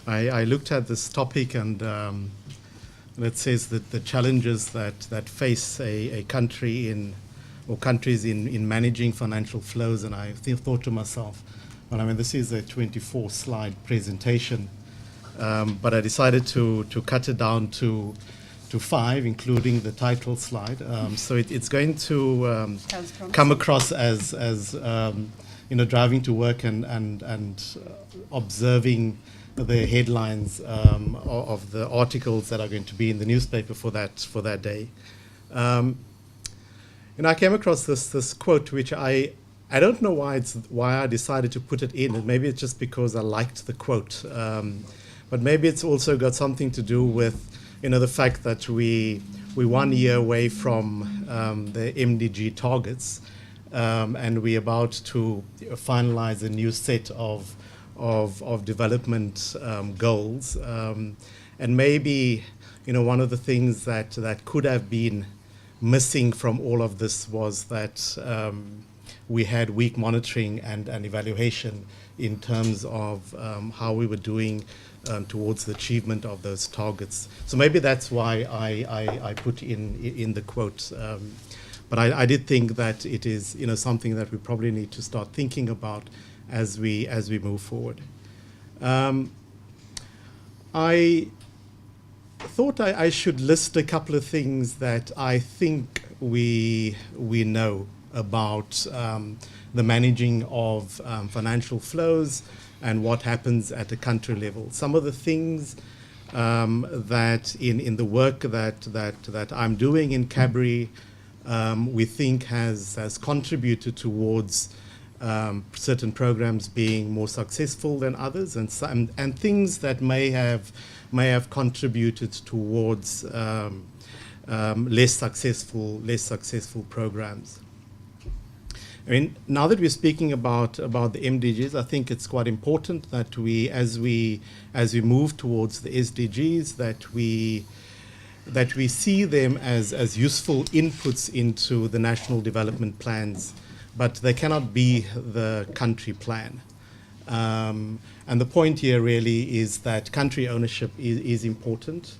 I looked at this topic and it says that the challenges that face a country or countries in managing financial flows, and I thought to myself, well, I mean, this is a 24-slide presentation, but I decided to cut it down to 5, including the title slide. So it's going to come across as driving to work and observing the headlines of the articles that are going to be in the newspaper for that day. I came across this quote, which I don't know why I decided to put it in. And maybe it's just because I liked the quote, but maybe it's also got something to do with the fact that we're 1 year away from the MDG targets, and we're about to finalize a new set of development goals, and maybe one of the things that could have been missing from all of this was that we had weak monitoring and evaluation in terms of how we were doing towards the achievement of those targets. So maybe that's why I put in the quote. But I did think that it is something that we probably need to start thinking about as we move forward. I thought I should list a couple of things that I think we know about the managing of financial flows and what happens at a country level. Some of the things that in the work that I'm doing in CABRI, we think has contributed towards certain programs being more successful than others, and things that may have contributed towards less successful programs. I mean, now that we're speaking about the MDGs, I think it's quite important that as we move towards the SDGs, that we see them as useful inputs into the national development plans, but they cannot be the country plan. And the point here really is that country ownership is important,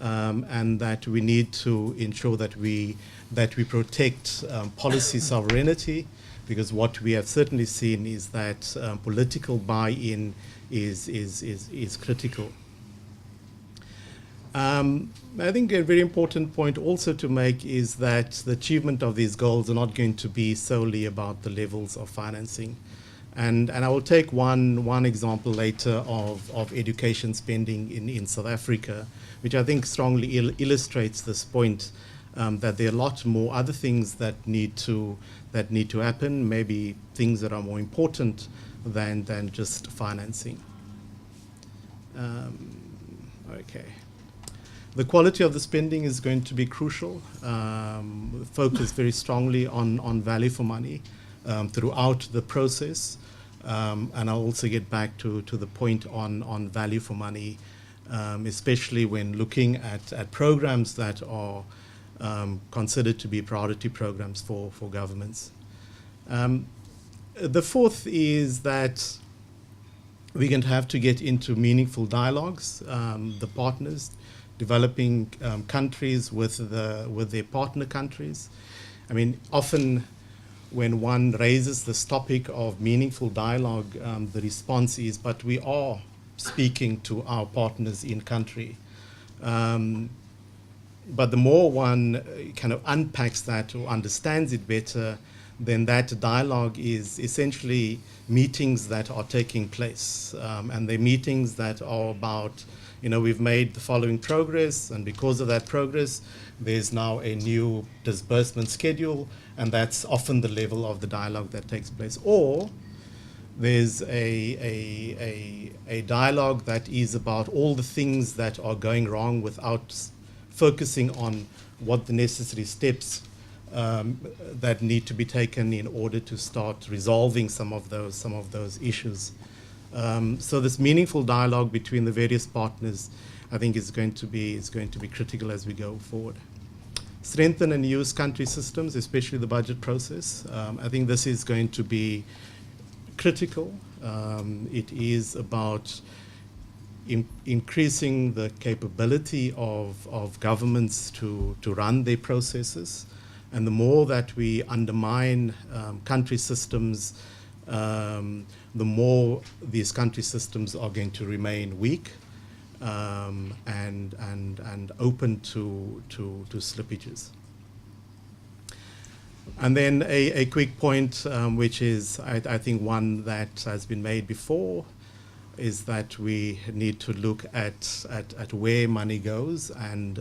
and that we need to ensure that we protect policy sovereignty, because what we have certainly seen is that political buy-in is critical. I think a very important point also to make is that the achievement of these goals are not going to be solely about the levels of financing. And I will take one example later of education spending in South Africa, which I think strongly illustrates this point, that there are a lot more other things that need to happen, maybe things that are more important than just financing. Okay. The quality of the spending is going to be crucial. Focus very strongly on value for money throughout the process. And I'll also get back to the point on value for money, especially when looking at programs that are considered to be priority programs for governments. The fourth is that we're going to have to get into meaningful dialogues, the partners, developing countries with their partner countries. I mean, often when one raises this topic of meaningful dialogue, the response is, but we are speaking to our partners in country. But the more one kind of unpacks that or understands it better, then that dialogue is essentially meetings that are taking place. And they're meetings that are about, we've made the following progress, and because of that progress, there's now a new disbursement schedule, and that's often the level of the dialogue that takes place. Or there's a dialogue that is about all the things that are going wrong without focusing on what the necessary steps that need to be taken in order to start resolving some of those issues. So this meaningful dialogue between the various partners, I think, is going to be critical as we go forward. Strengthen and use country systems, especially the budget process. I think this is going to be critical. It is about increasing the capability of governments to run their processes. And the more that we undermine country systems, the more these country systems are going to remain weak and open to slippages. And then a quick point, which is, I think, one that has been made before, is that we need to look at where money goes and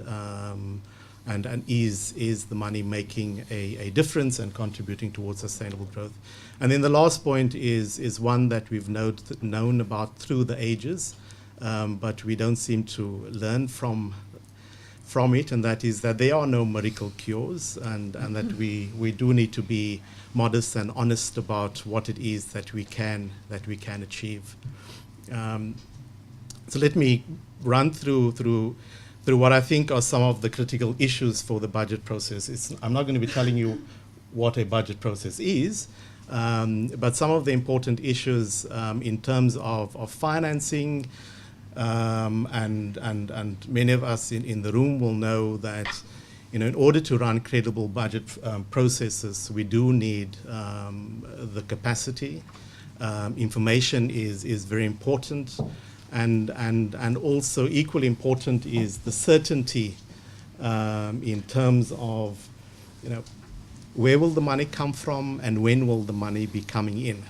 is the money making a difference and contributing towards sustainable growth. And then the last point is one that we've known about through the ages, but we don't seem to learn from it, and that is that there are no miracle cures, and that we do need to be modest and honest about what it is that we can achieve. So let me run through what I think are some of the critical issues for the budget process. I'm not going to be telling you what a budget process is, but some of the important issues in terms of financing, and many of us in the room will know that, in order to run credible budget processes, we do need the capacity. Information is very important, and also equally important is the certainty in terms of, where will the money come from and when will the money be coming in.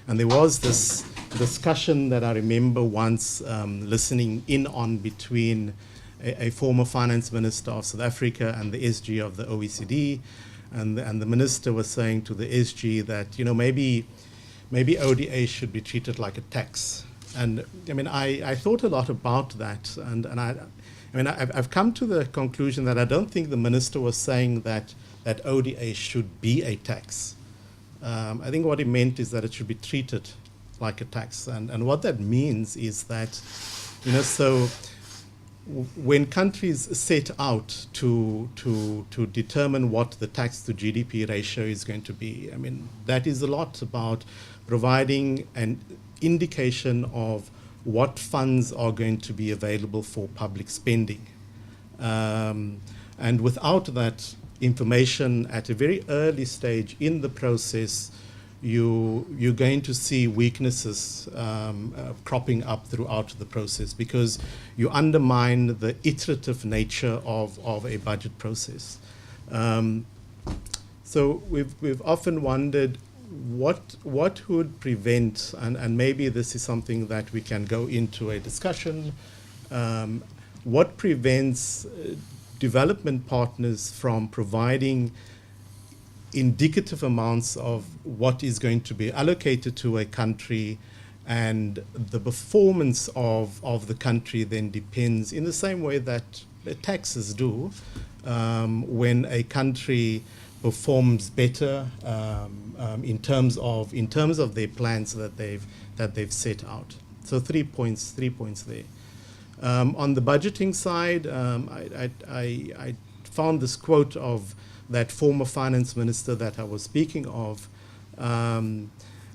And there was this discussion that I remember once listening in on between a former finance minister of South Africa and the SG of the OECD, and the minister was saying to the SG that maybe ODA should be treated like a tax. And I thought a lot about that, and I've come to the conclusion that I don't think the minister was saying that ODA should be a tax. I think what he meant is that it should be treated like a tax, and what that means is that, so when countries set out to determine what the tax to GDP ratio is going to be, that is a lot about providing an indication of what funds are going to be available for public spending, and without that information at a very early stage in the process, you're going to see weaknesses cropping up throughout the process, because you undermine the iterative nature of a budget process. So we've often wondered what would prevent, and maybe this is something that we can go into a discussion, what prevents development partners from providing indicative amounts of what is going to be allocated to a country, and the performance of the country then depends in the same way that taxes do, when a country performs better in terms of their plans that they've set out. So three points there. On the budgeting side, I found this quote of that former finance minister that I was speaking of, and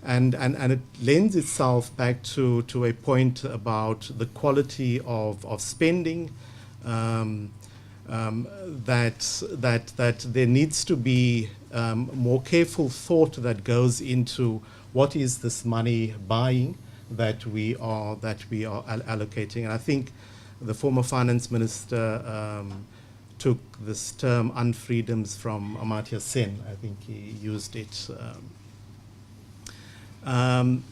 it lends itself back to a point about the quality of spending, that there needs to be more careful thought that goes into what is this money buying that we are allocating. And I think the former finance minister took this term unfreedoms from Amartya Sen. I think he used it. And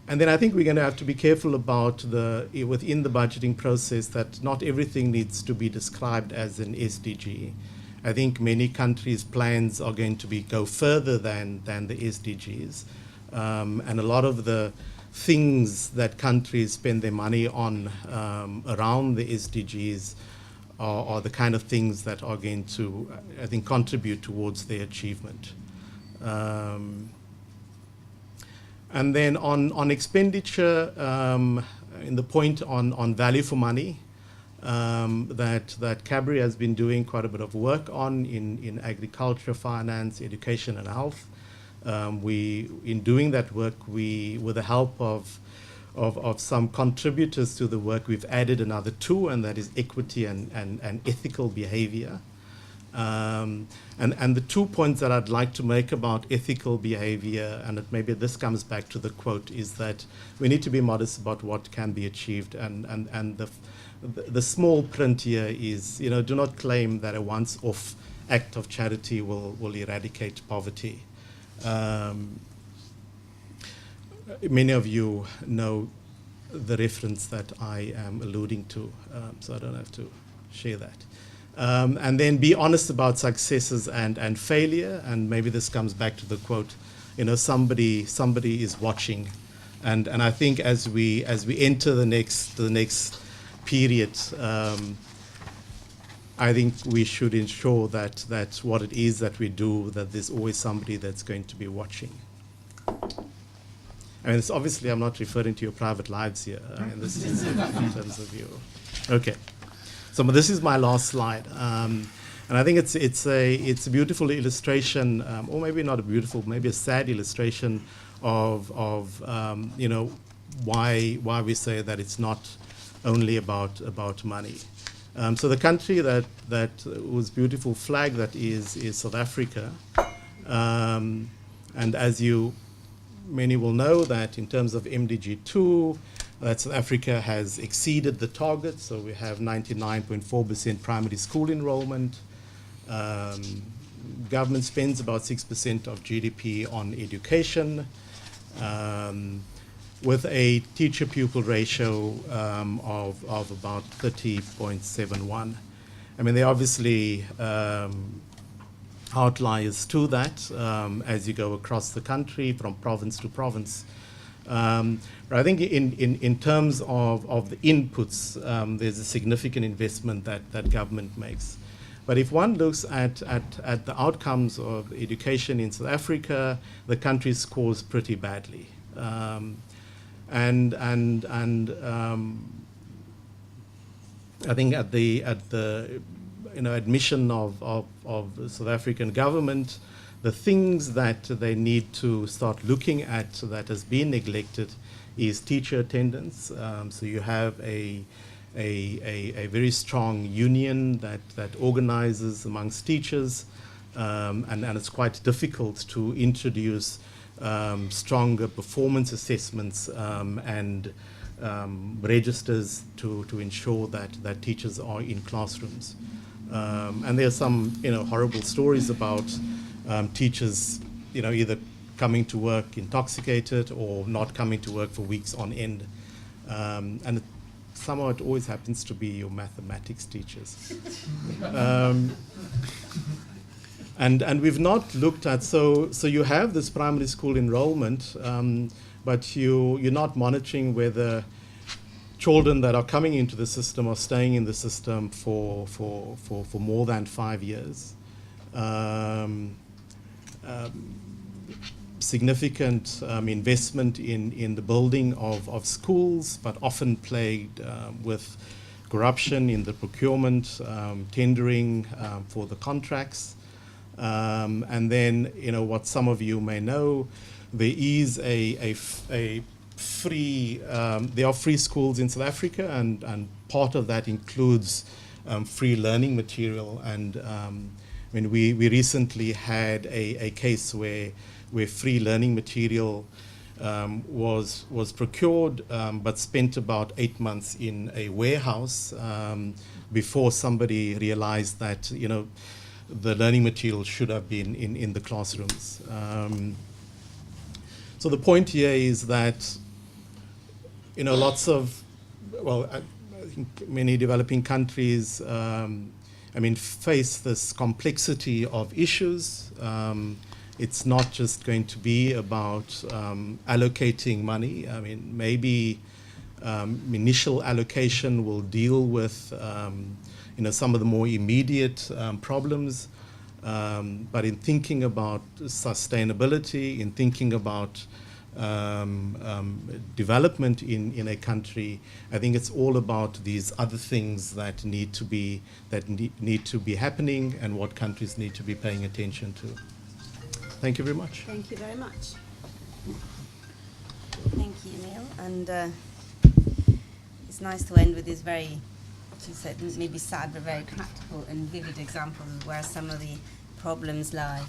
then I think we're going to have to be careful about within the budgeting process that not everything needs to be described as an SDG. I think many countries' plans are going to go further than the SDGs. And a lot of the things that countries spend their money on around the SDGs are the kind of things that are going to, I think, contribute towards their achievement. And then on expenditure, in the point on value for money, that CABRI has been doing quite a bit of work on in agriculture, finance, education, and health. In doing that work, with the help of of some contributors to the work, we've added another two, and that is equity and ethical behavior. And the 2 points that I'd like to make about ethical behavior, and maybe this comes back to the quote, is that we need to be modest about what can be achieved. And the small print here is, do not claim that a once-off act of charity will eradicate poverty. Many of you know the reference that I am alluding to, so I don't have to share that. And then be honest about successes and failure, and maybe this comes back to the quote, somebody is watching, and I think as we enter the next period, I think we should ensure that what it is that we do, that there's always somebody that's going to be watching. I mean, it's obviously I'm not referring to your private lives here. This is in terms of you. Okay. So this is my last slide, and I think it's a beautiful illustration, or maybe not a beautiful, maybe a sad illustration of why we say that it's not only about money. So the country that was beautiful flag that is South Africa, and as many will know that in terms of MDG 2. That South Africa has exceeded the target, so we have 99.4% primary school enrollment. Government spends about 6% of GDP on education, with a teacher-pupil ratio of about 30.71. I mean, there are obviously outliers to that as you go across the country from province to province. But I think in terms of the inputs, there's a significant investment that government makes. But if one looks at the outcomes of education in South Africa, the country scores pretty badly. I think at the admission of the South African government, the things that they need to start looking at that has been neglected is teacher attendance. So you have a very strong union that organizes amongst teachers, and it's quite difficult to introduce stronger performance assessments and registers to ensure that teachers are in classrooms. And there are some horrible stories about teachers, either coming to work intoxicated or not coming to work for weeks on end. And somehow it always happens to be your mathematics teachers. And we've not looked at, so you have this primary school enrollment, but you're not monitoring whether children that are coming into the system are staying in the system for more than 5 years. Significant investment in the building of schools, but often plagued with corruption in the procurement, tendering for the contracts. And then, what some of you may know, there is a free, there are free schools in South Africa, and part of that includes free learning material. And we recently had a case where free learning material was procured, but spent about 8 months in a warehouse before somebody realized that the learning material should have been in the classrooms. So the point here is that lots of, I think many developing countries face this complexity of issues. It's not just going to be about allocating money. Maybe initial allocation will deal with some of the more immediate problems. But in thinking about sustainability, in thinking about development in a country, I think it's all about these other things that need to be happening, and what countries need to be paying attention to. Thank you very much. Thank you very much. Thank you, Neil. and it's nice to end with these very, as you said, maybe sad but very practical and vivid examples of where some of the problems lie.